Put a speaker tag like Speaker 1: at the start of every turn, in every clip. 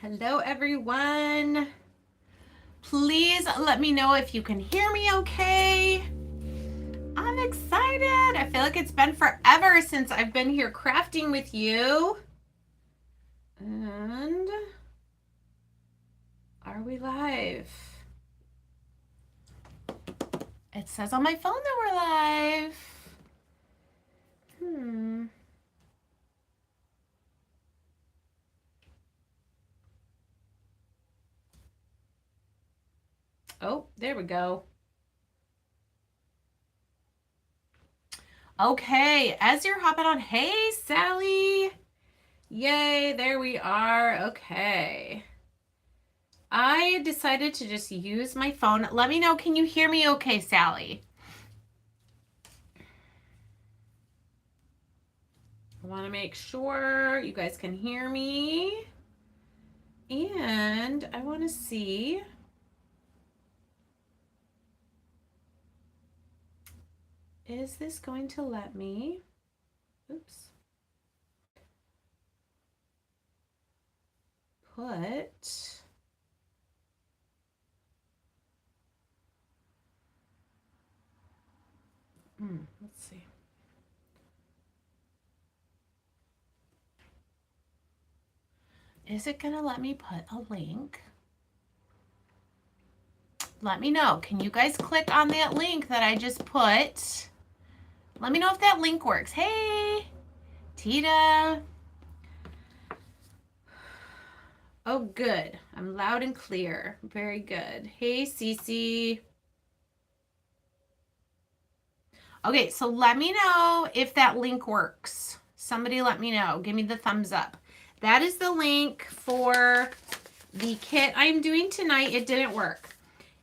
Speaker 1: Hello, everyone. Please let me know if you can hear me okay. I'm excited. I feel like it's been forever since I've been here crafting with you. And are we live? It says on my phone that we're live. Oh, there we go. Okay, as you're hopping on, hey, Sally. Yay, there we are. Okay. I decided to just use my phone. Let me know, can you hear me okay, Sally? I want to make sure you guys can hear me. And I want to see. Is this going to let me? Oops. Put. Let's see. Is it going to let me put a link? Let me know. Can you guys click on that link that I just put? Let me know if that link works. Hey, Tita. Oh, good. I'm loud and clear. Very good. Hey, Cece. Okay, so let me know if that link works. Somebody let me know. Give me the thumbs up. That is the link for the kit I'm doing tonight. It didn't work.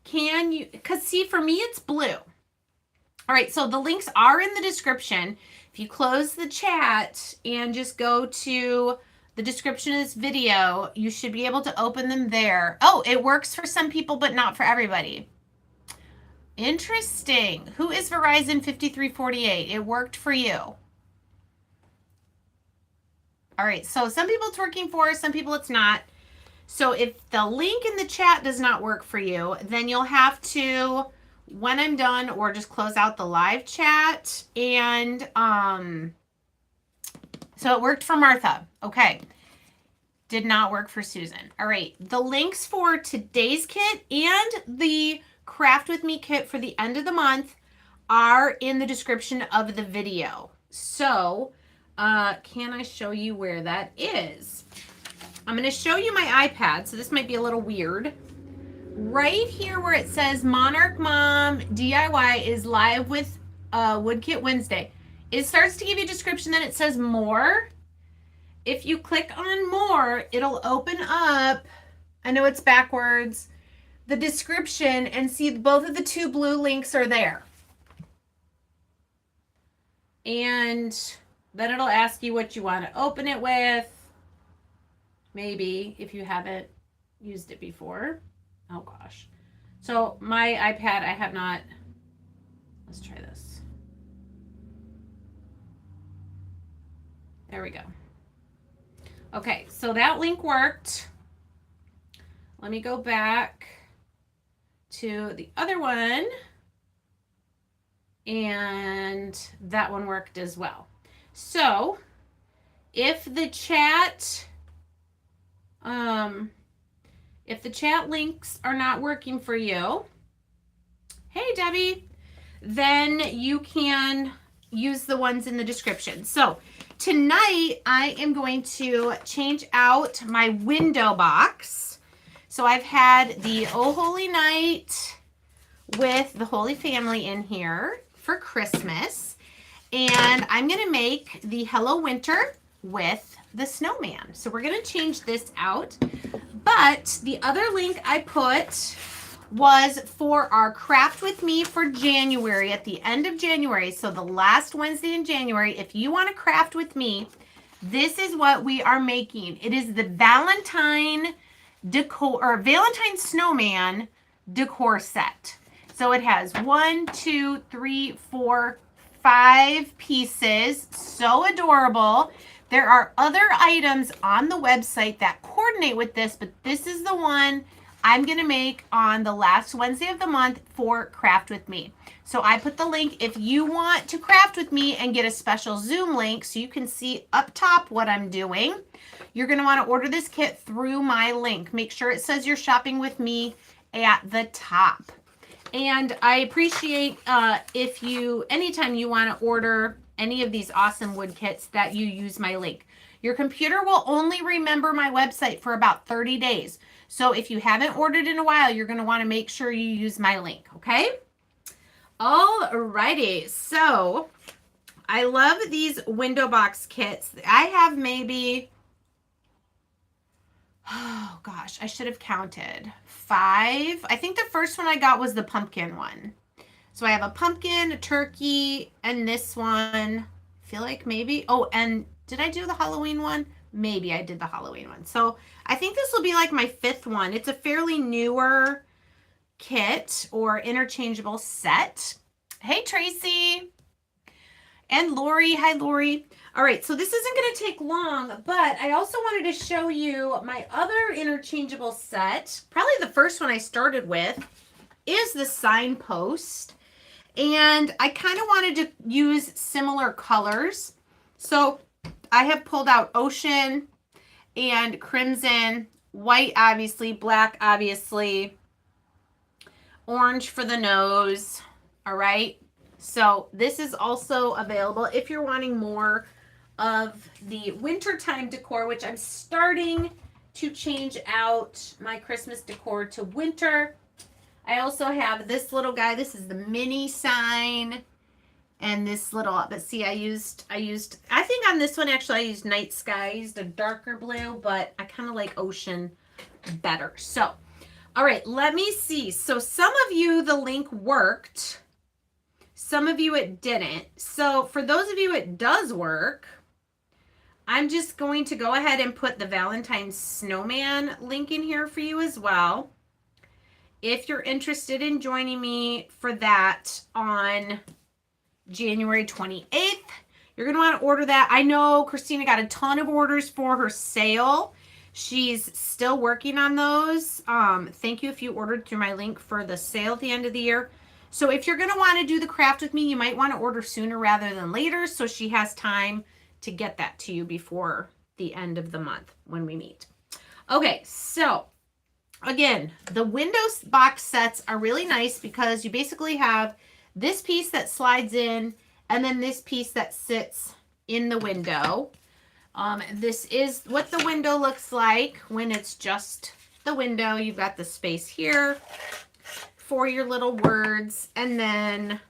Speaker 1: Can you, because see, for me, it's blue. All right, so the links are in the description. If you close the chat and just go to the description of this video, you should be able to open them there. Oh, it works for some people, but not for everybody. Interesting. Who is Verizon 5348? It worked for you. All right, so some people it's working for, some people it's not. So if the link in the chat does not work for you, then you'll have to, when I'm done, or just close out the live chat. And so it worked for Martha. Okay. Did not work for Susan. All right. The links for today's kit and the Craft With Me kit for the end of the month are in the description of the video. So can I show you where that is? I'm going to show you my iPad, so this might be a little weird. Right here where it says Monarch Mom DIY is live with Wood Kit Wednesday. It starts to give you a description, then it says more. If you click on more, it'll open up, I know it's backwards, the description, and see both of the two blue links are there. And then it'll ask you what you want to open it with. Maybe if you haven't used it before. Oh gosh. So my iPad, I have not. Let's try this. There we go. Okay, so that link worked. Let me go back to the other one. And that one worked as well. So if the chat links are not working for you, hey Debbie, then you can use the ones in the description. So tonight I am going to change out my window box. So I've had the Oh Holy Night with the Holy Family in here for Christmas. And I'm going to make the Hello Winter with the Snowman. So we're going to change this out. But the other link I put was for our Craft With Me for January, at the end of January. So the last Wednesday in January, if you want to craft with me, this is what we are making. It is the Valentine Decor, or Valentine Snowman Decor set. So it has 1, 2, 3, 4, 5 pieces. So adorable. There are other items on the website that coordinate coordinate with this, but this is the one I'm going to make on the last Wednesday of the month for Craft With Me. So I put the link if you want to craft with me and get a special Zoom link so you can see up top what I'm doing. You're going to want to order this kit through my link. Make sure it says you're shopping with me at the top. And I appreciate if you, anytime you want to order any of these awesome wood kits, that you use my link. Your computer will only remember my website for about 30 days. So if you haven't ordered in a while, you're going to want to make sure you use my link, okay? Alrighty, so I love these window box kits. I have maybe, oh gosh, I should have counted 5. I think the first one I got was the pumpkin one. So I have a pumpkin, a turkey, and this one. I feel like maybe, oh, and did I do the Halloween one? Maybe I did the Halloween one. So I think this will be like my 5th one. It's a fairly newer kit or interchangeable set. Hey, Tracy. And Lori. Hi, Lori. All right, so this isn't going to take long, but I also wanted to show you my other interchangeable set. Probably the first one I started with is the signpost. And I kind of wanted to use similar colors. So I have pulled out ocean and crimson, white obviously, black obviously, orange for the nose, all right? So this is also available if you're wanting more of the wintertime decor, which I'm starting to change out my Christmas decor to winter. I also have this little guy. This is the mini sign. And this little, but see, I think on this one, actually, I used night sky. I used a darker blue, but I kind of like ocean better. So, all right, let me see. So some of you, the link worked. Some of you, it didn't. So for those of you, it does work. I'm just going to go ahead and put the Valentine Snowman link in here for you as well. If you're interested in joining me for that on January 28th, you're going to want to order that. I know Christina got a ton of orders for her sale. She's still working on those. Thank you if you ordered through my link for the sale at the end of the year. So if you're going to want to do the craft with me, you might want to order sooner rather than later so she has time to get that to you before the end of the month when we meet. Okay, so again, the window box sets are really nice because you basically have this piece that slides in and then this piece that sits in the window. This is what the window looks like when it's just the window. You've got the space here for your little words and then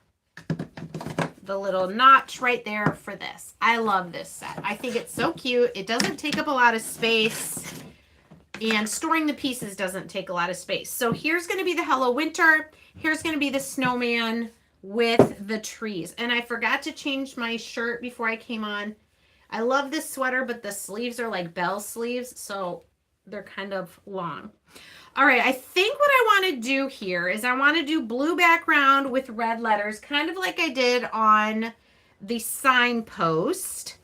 Speaker 1: the little notch right there for this. I love this set. I think it's so cute. It doesn't take up a lot of space and storing the pieces doesn't take a lot of space. So here's going to be the Hello Winter. Here's going to be the snowman with the trees. And I forgot to change my shirt before I came on. I love this sweater, but the sleeves are like bell sleeves, so they're kind of long. All right, I think what I want to do here is I want to do blue background with red letters, kind of like I did on the signpost.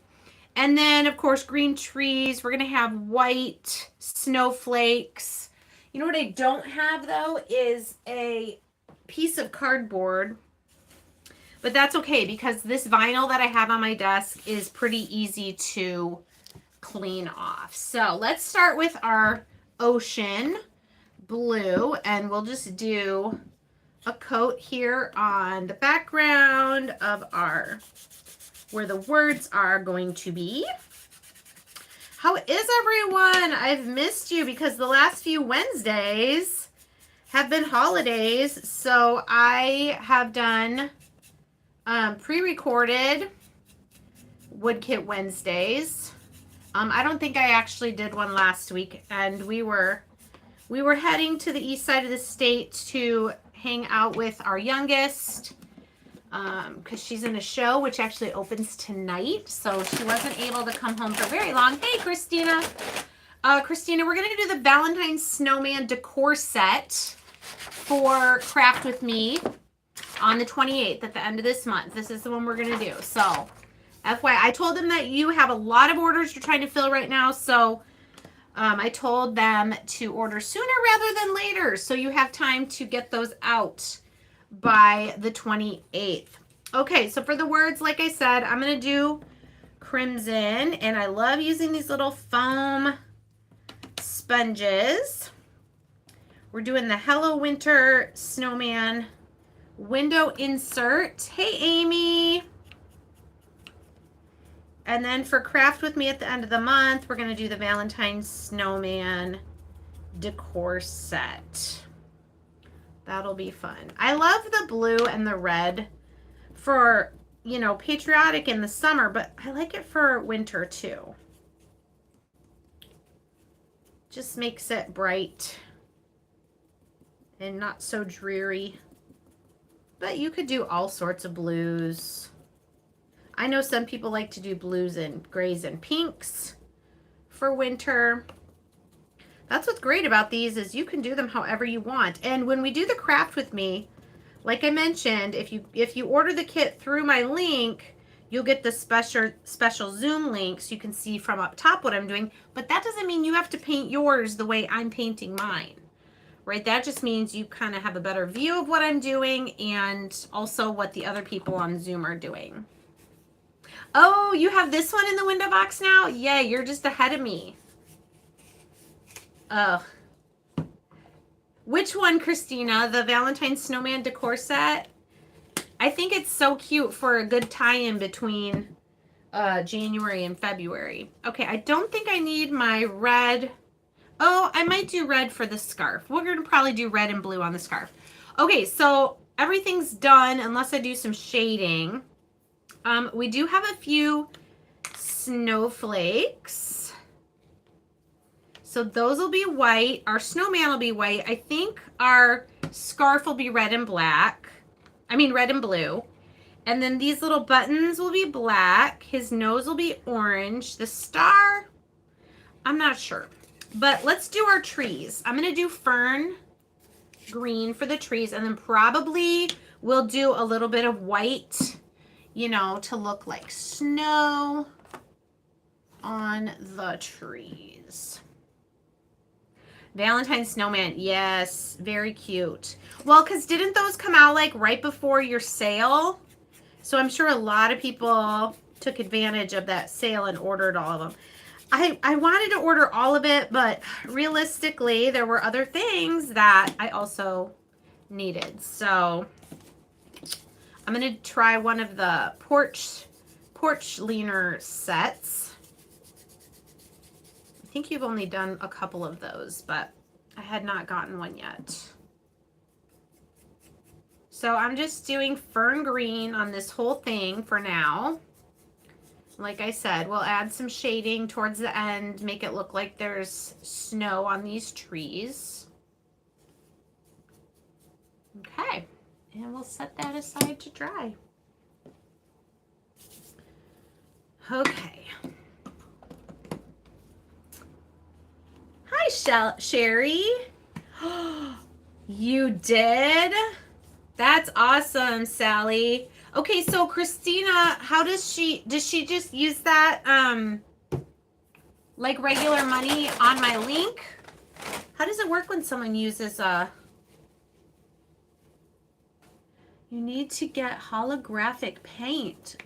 Speaker 1: And then, of course, green trees. We're going to have white snowflakes. You know what I don't have, though, is a piece of cardboard. But that's okay because this vinyl that I have on my desk is pretty easy to clean off. So let's start with our ocean blue, and we'll just do a coat here on the background of our, where the words are going to be. How is everyone? I've missed you because the last few Wednesdays have been holidays. So I have done pre-recorded Wood Kit Wednesdays. I don't think I actually did one last week, and we were heading to the east side of the state to hang out with our youngest because she's in a show which actually opens tonight, so she wasn't able to come home for very long. Hey, Christina. Christina, we're going to do the Valentine Snowman decor set for Craft With Me on the 28th at the end of this month. This is the one we're going to do. So, FYI, I told them that you have a lot of orders you're trying to fill right now, so I told them to order sooner rather than later, so you have time to get those out by the 28th. Okay, so for the words, like I said, I'm going to do crimson, and I love using these little foam sponges. We're doing the Hello Winter Snowman window insert. Hey, Amy. And then for Craft With Me at the end of the month, we're going to do the Valentine Snowman decor set. That'll be fun. I love the blue and the red for, you know, patriotic in the summer, but I like it for winter too. Just makes it bright and not so dreary. But you could do all sorts of blues. I know some people like to do blues and grays and pinks for winter. That's what's great about these is you can do them however you want. And when we do the Craft With Me, like I mentioned, if you order the kit through my link, you'll get the special Zoom link so you can see from up top what I'm doing. But that doesn't mean you have to paint yours the way I'm painting mine, right? That just means you kind of have a better view of what I'm doing and also what the other people on Zoom are doing. Oh, you have this one in the window box now? Yeah, you're just ahead of me. Ugh. Which one, Christina? The Valentine Snowman decor set? I think it's so cute for a good tie-in between January and February. Okay, I don't think I need my red. Oh, I might do red for the scarf. We're going to probably do red and blue on the scarf. Okay, so everything's done unless I do some shading. We do have a few snowflakes. So those will be white. Our snowman will be white. I think our scarf will be red and black. I mean red and blue. And then these little buttons will be black. His nose will be orange. The star, I'm not sure. But let's do our trees. I'm going to do fern green for the trees. And then probably we'll do a little bit of white, you know, to look like snow on the trees. Valentine Snowman, yes, very cute. Well, because didn't those come out like right before your sale? So I'm sure a lot of people took advantage of that sale and ordered all of them. I wanted to order all of it, but realistically, there were other things that I also needed. So I'm going to try one of the porch leaner sets. I think you've only done a couple of those, but I had not gotten one yet. So I'm just doing fern green on this whole thing for now. Like I said, we'll add some shading towards the end, make it look like there's snow on these trees. Okay, and we'll set that aside to dry. Okay. Hi, Sherry. You did? That's awesome, Sally. Okay, so Christina, how does she just use that like regular money on my link? How does it work when someone uses you need to get holographic paint.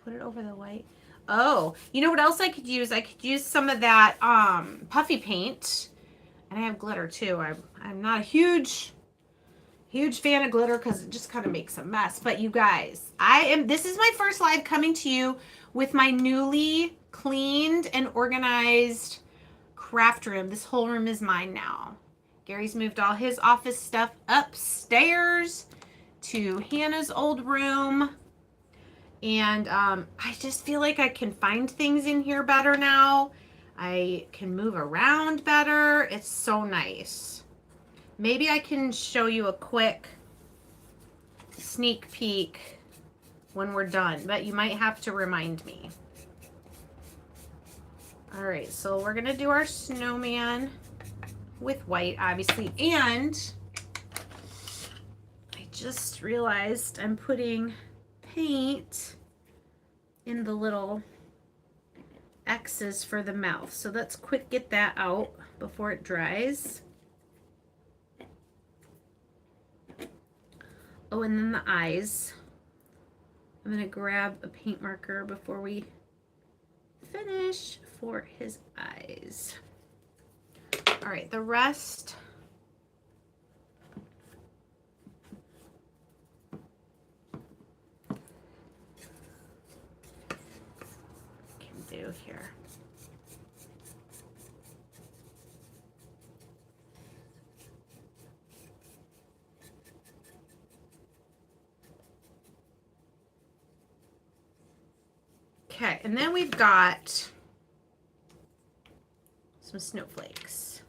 Speaker 1: Put it over the white. Oh, you know what else I could use? I could use some of that puffy paint. And I have glitter too. I'm not a huge fan of glitter because it just kind of makes a mess. But you guys, this is my first live coming to you with my newly cleaned and organized craft room. This whole room is mine now. Gary's moved all his office stuff upstairs to Hannah's old room. And I just feel like I can find things in here better now. I can move around better. It's so nice. Maybe I can show you a quick sneak peek when we're done, but you might have to remind me. All right, so we're gonna do our snowman with white, obviously, and I just realized I'm putting paint in the little X's for the mouth. So let's quick get that out before it dries. Oh, and then the eyes. I'm going to grab a paint marker before we finish for his eyes. All right, the rest can do here. Okay, and then we've got some snowflakes.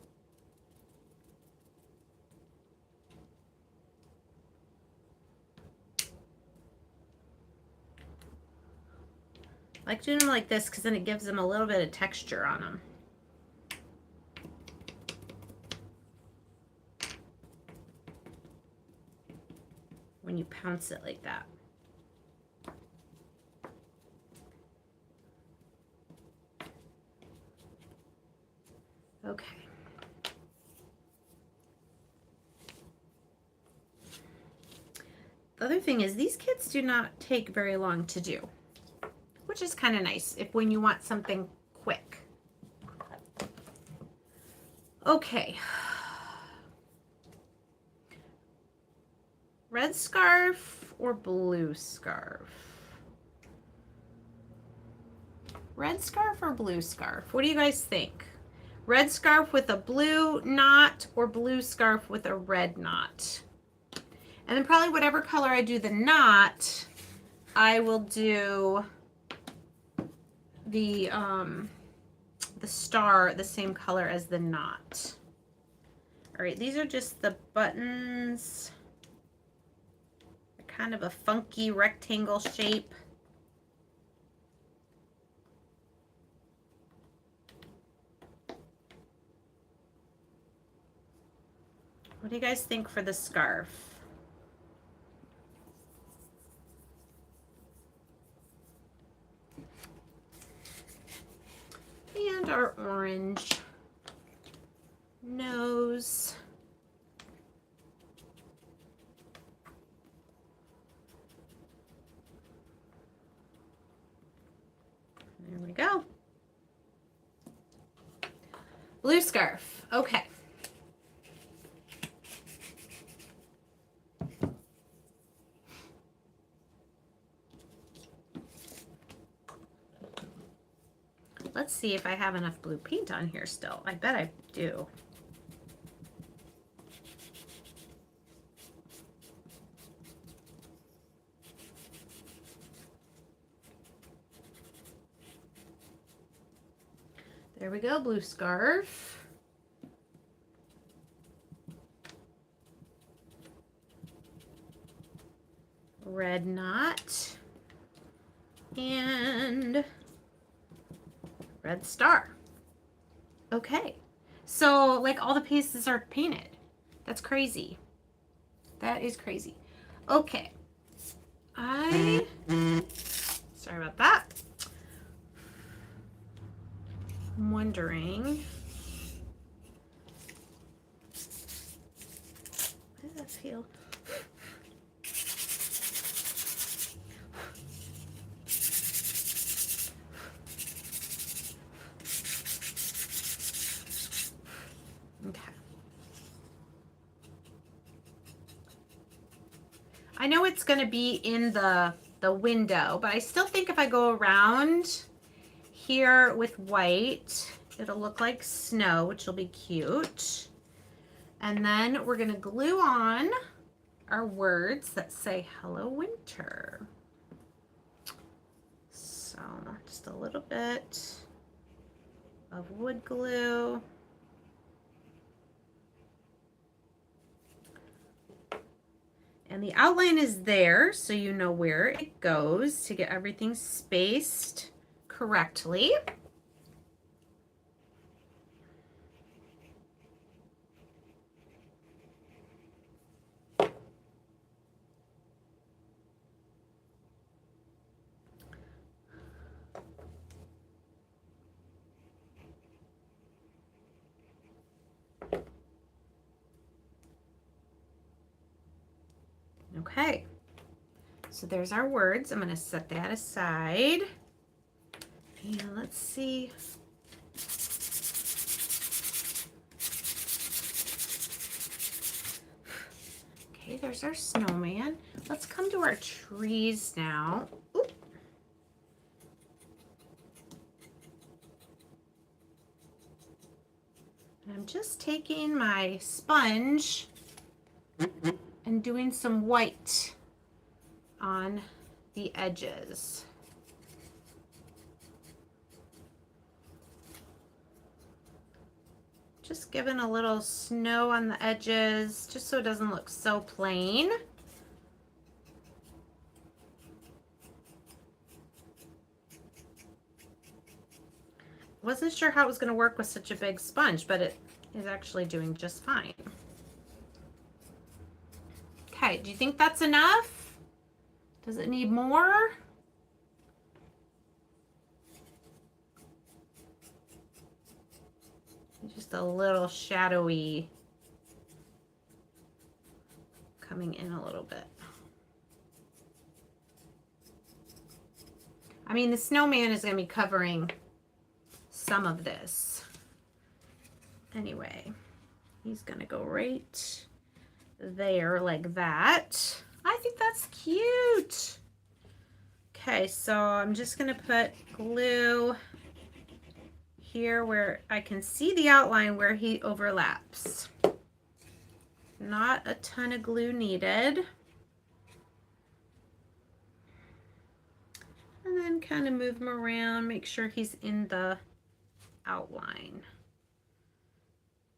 Speaker 1: I like doing them like this because then it gives them a little bit of texture on them. When you pounce it like that. Okay. The other thing is these kits do not take very long to do, which is kind of nice if when you want something quick. Okay. Red scarf or blue scarf? Red scarf or blue scarf? What do you guys think? Red scarf with a blue knot or blue scarf with a red knot? And then probably whatever color I do the knot, I will do the star the same color as the knot. All right, these are just the buttons. They're kind of a funky rectangle shape. What do you guys think for the scarf? And our orange nose. There we go. Blue scarf. Okay. Let's see if I have enough blue paint on here still. I bet I do. There we go, blue scarf. Red knot. And red star. Okay, so like all the pieces are painted. That's crazy. That is crazy. Okay, sorry about that. I'm wondering, how does that feel? Okay. I know it's going to be in the window, but I still think if I go around here with white, it'll look like snow, which will be cute. And then we're going to glue on our words that say Hello Winter. So just a little bit of wood glue. And the outline is there, so you know where it goes to get everything spaced correctly. Okay, so there's our words. I'm going to set that aside. And let's see. Okay, there's our snowman. Let's come to our trees now. Oop. I'm just taking my sponge and doing some white on the edges. Just giving a little snow on the edges, just so it doesn't look so plain. Wasn't sure how it was going to work with such a big sponge, but it is actually doing just fine. Okay, do you think that's enough? Does it need more? Just a little shadowy, coming in a little bit. I mean, the snowman is going to be covering some of this. Anyway, he's going to go right there like that. I think that's cute. Okay, so I'm just going to put glue here where I can see the outline where he overlaps. Not a ton of glue needed. And then kind of move him around, make sure he's in the outline.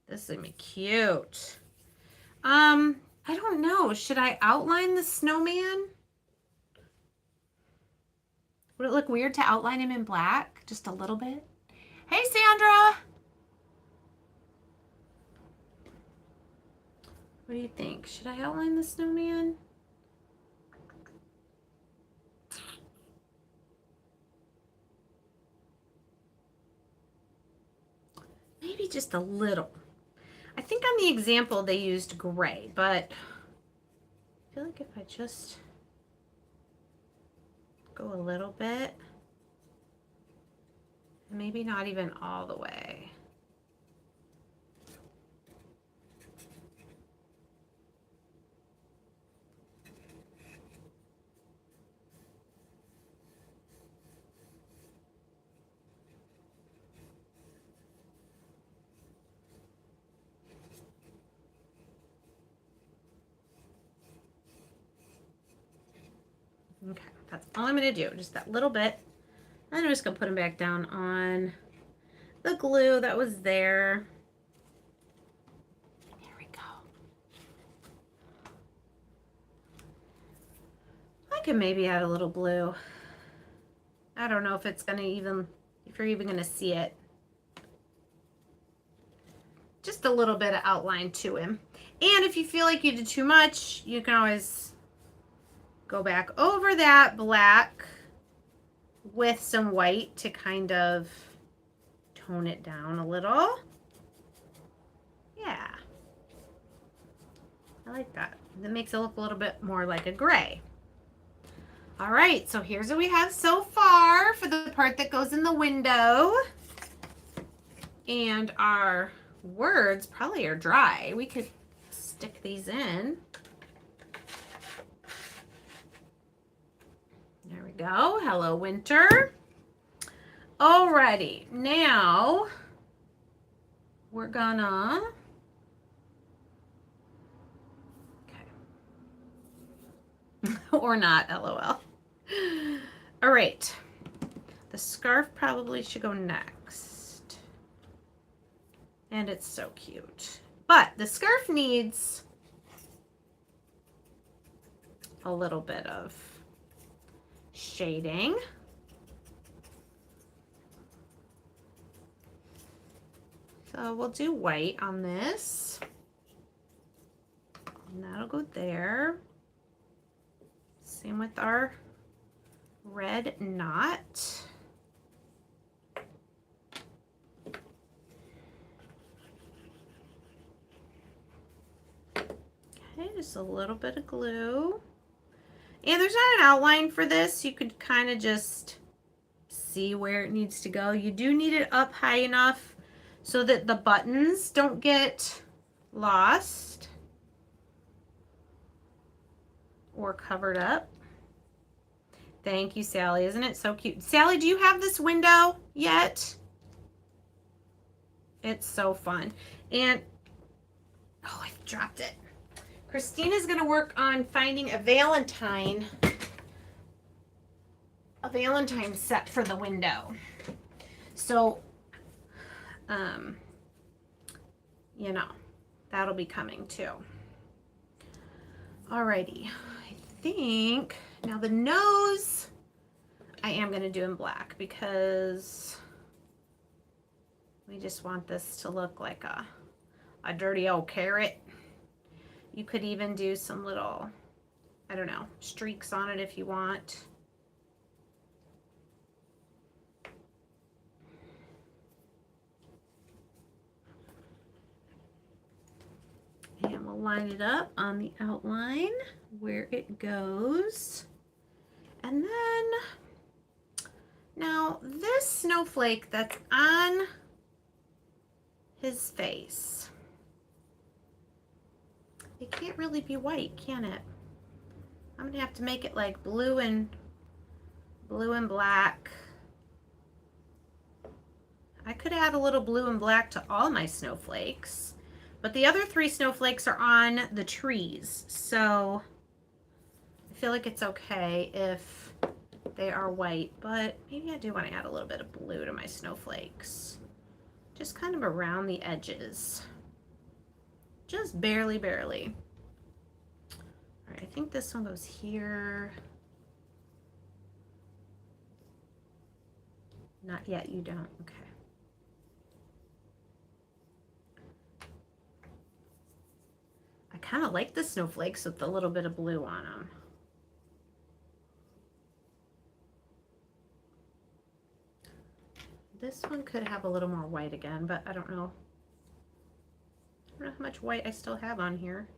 Speaker 1: This is gonna be cute. I don't know. Should I outline the snowman? Would it look weird to outline him in black? Just a little bit? Hey, Sandra! What do you think? Should I outline the snowman? Maybe just a little. I think on the example they used gray, but I feel like if I just go a little bit, maybe not even all the way. Okay, that's all I'm going to do, just that little bit. And I'm just going to put them back down on the glue that was there. There we go. I could maybe add a little blue. I don't know if it's going to even, if you're even going to see it. Just a little bit of outline to him. And if you feel like you did too much, you can always go back over that black with some white to kind of tone it down a little. Yeah. I like that. That makes it look a little bit more like a gray. All right, so here's what we have so far for the part that goes in the window. And our words probably are dry. We could stick these in. There we go. Hello, winter. Alrighty, now we're gonna, okay, or not, LOL. All right, the scarf probably should go next. And it's so cute. But the scarf needs a little bit of shading. So we'll do white on this. And that'll go there. Same with our red knot. Okay, just a little bit of glue. And there's not an outline for this. You could kind of just see where it needs to go. You do need it up high enough so that the buttons don't get lost or covered up. Thank you, Sally. Isn't it so cute? Sally, do you have this window yet? It's so fun. And, oh, I dropped it. Christina's going to work on finding a Valentine set for the window. So, you know, that'll be coming too. Alrighty. I think now the nose I am going to do in black because we just want this to look like a dirty old carrot. You could even do some little, I don't know, streaks on it if you want. And we'll line it up on the outline where it goes. And then, now this snowflake that's on his face, it can't really be white, can it? I'm gonna have to make it like blue and black. I could add a little blue and black to all my snowflakes. But the other 3 snowflakes are on the trees, so I feel like it's okay if they are white, but maybe I do want to add a little bit of blue to my snowflakes. Just kind of around the edges. Just barely, barely. All right, I think this one goes here. Not yet, you don't, okay. I kind of like the snowflakes with a little bit of blue on them. This one could have a little more white again, but I don't know. I don't know how much white I still have on here.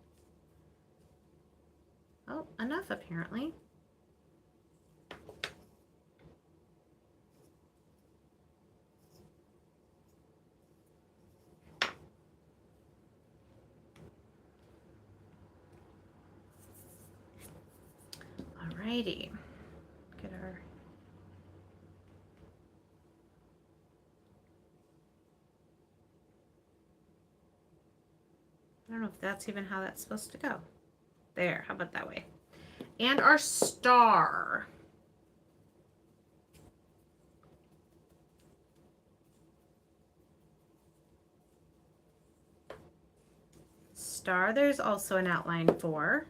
Speaker 1: Oh, enough apparently. Alrighty, get our I don't know if that's even how that's supposed to go. There, how about that way? And our star. Star, there's also an outline for.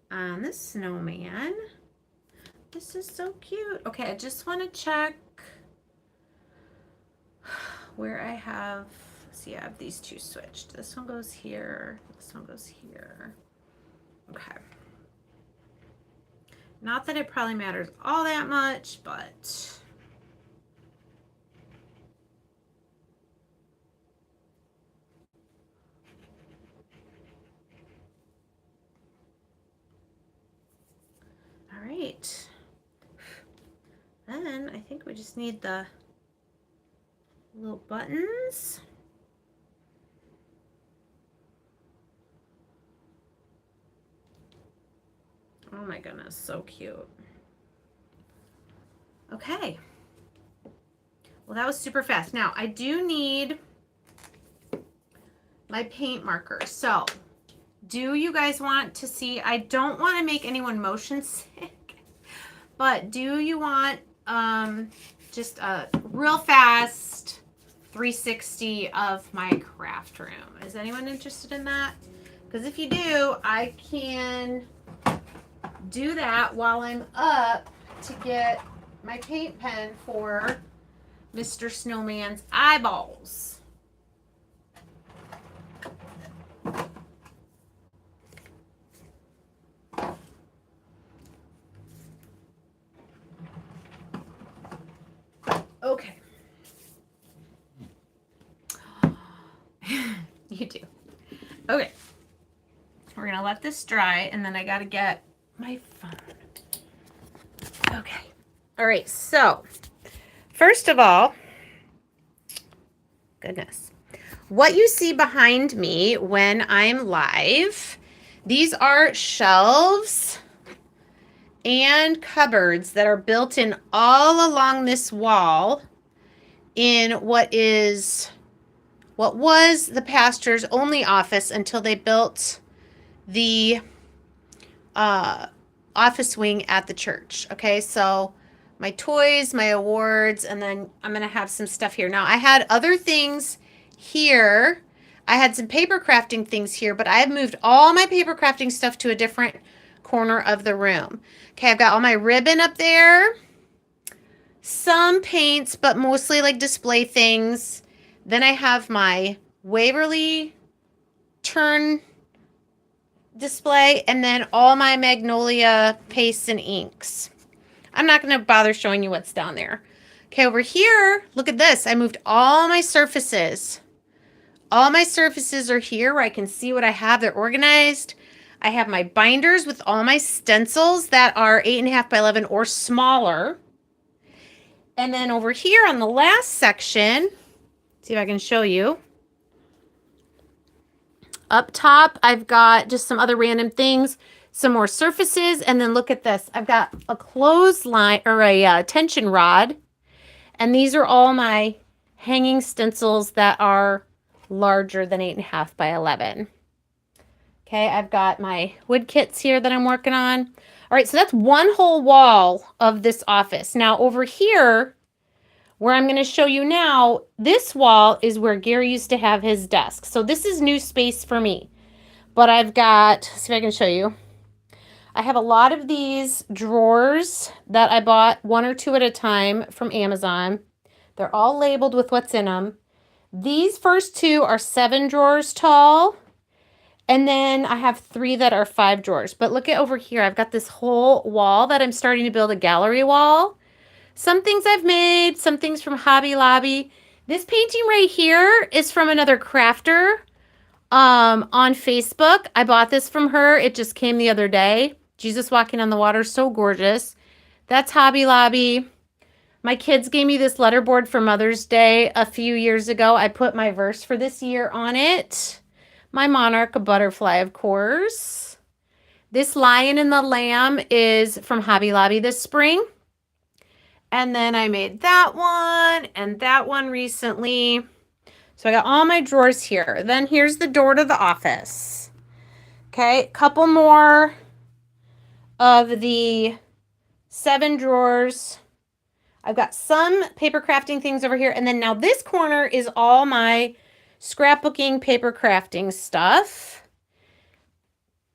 Speaker 1: On the snowman. This is so cute. Okay, I just want to check where I have, see, I have these 2 switched. This one goes here, this one goes here. Okay. Not that it probably matters all that much, but all right. Then I think we just need the little buttons. Oh my goodness, so cute. Okay. Well, that was super fast. Now, I do need my paint marker. So, do you guys want to see? I don't want to make anyone motion sick, but do you want just a real fast 360 of my craft room? Is anyone interested in that? Because if you do, I can do that while I'm up to get my paint pen for Mr. Snowman's eyeballs. Okay. You do. Okay. We're going to let this dry, and then I got to get my phone. All right, so first of all, goodness, what you see behind me when I'm live, these are shelves and cupboards that are built in all along this wall in what was the pastor's only office until they built the office wing at the church. Okay, so my toys, my awards, and then I'm going to have some stuff here. Now, I had other things here. I had some paper crafting things here, but I have moved all my paper crafting stuff to a different corner of the room. Okay, I've got all my ribbon up there. Some paints, but mostly like display things. Then I have my Waverly turn display, and then all my Magnolia pastes and inks. I'm not going to bother showing you what's down there. Okay, over here, look at this. I moved all my surfaces. All my surfaces are here where I can see what I have. They're organized. I have my binders with all my stencils that are 8.5 by 11 or smaller. And then over here on the last section, see if I can show you. Up top, I've got just some other random things, some more surfaces, and then look at this. I've got a clothesline or a tension rod, and these are all my hanging stencils that are larger than 8.5 by 11. Okay, I've got my wood kits here that I'm working on. All right, so that's one whole wall of this office. Now over here, where I'm going to show you now, this wall is where Gary used to have his desk. So this is new space for me. But I've got, see if I can show you. I have a lot of these drawers that I bought 1 or 2 at a time from Amazon. They're all labeled with what's in them. These first 2 are 7 drawers tall. And then I have 3 that are 5 drawers. But look at over here. I've got this whole wall that I'm starting to build a gallery wall. Some things I've made, some things from Hobby Lobby. This painting right here is from another crafter on Facebook. I bought this from her. It just came the other day. Jesus Walking on the Water, so gorgeous. That's Hobby Lobby. My kids gave me this letterboard for Mother's Day a few years ago. I put my verse for this year on it. My Monarch, a butterfly, of course. This Lion and the Lamb is from Hobby Lobby this spring. And then I made that one and that one recently. So I got all my drawers here. Then here's the door to the office. Okay, a couple more of the 7 drawers. I've got some paper crafting things over here. And then now this corner is all my scrapbooking, paper crafting stuff.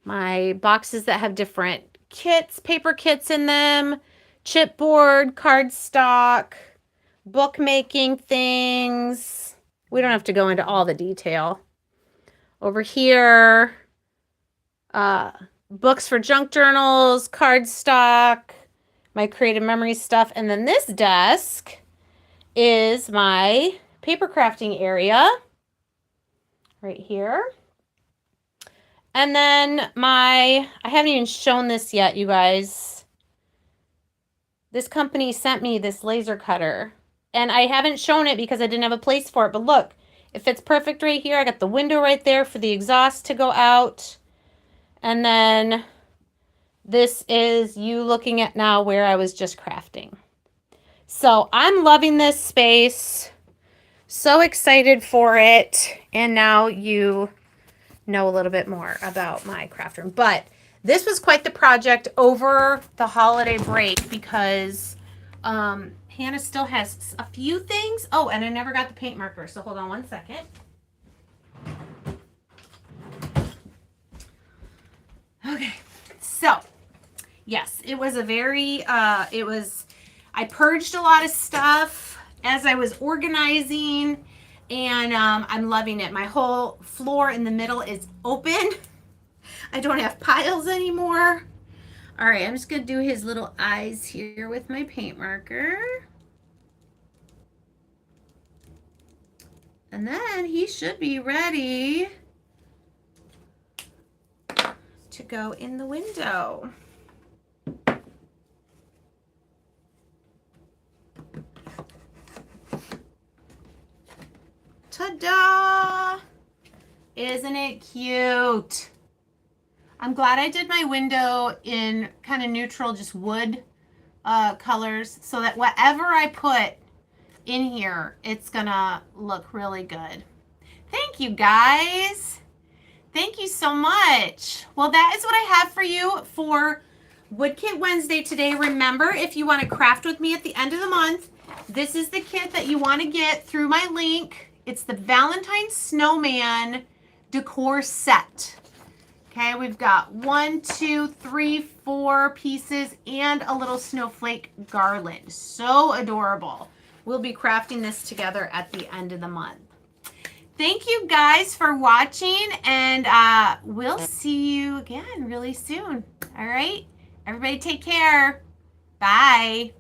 Speaker 1: My boxes that have different kits, paper kits in them. Chipboard, cardstock, bookmaking things. We don't have to go into all the detail. Over here, books for junk journals, cardstock, my creative memory stuff. And then this desk is my paper crafting area right here. And then I haven't even shown this yet, you guys. This company sent me this laser cutter, and I haven't shown it because I didn't have a place for it, but look, it fits perfect right here. I got the window right there for the exhaust to go out, and then this is you looking at now where I was just crafting. So I'm loving this space, so excited for it, and now you know a little bit more about my craft room. But this was quite the project over the holiday break because Hannah still has a few things. Oh, and I never got the paint marker, so hold on one second. Okay, so yes, it was a very, I purged a lot of stuff as I was organizing, and I'm loving it. My whole floor in the middle is open. I don't have piles anymore. All right, I'm just going to do his little eyes here with my paint marker. And then he should be ready to go in the window. Ta-da! Isn't it cute? I'm glad I did my window in kind of neutral, just wood colors, so that whatever I put in here, it's gonna look really good. Thank you, guys. Thank you so much. Well, that is what I have for you for Wood Kit Wednesday today. Remember, if you want to craft with me at the end of the month, this is the kit that you want to get through my link. It's the Valentine Snowman Decor Set. Okay, we've got 1, 2, 3, 4 pieces and a little snowflake garland. So adorable. We'll be crafting this together at the end of the month. Thank you guys for watching, and we'll see you again really soon. All right? Everybody take care. Bye.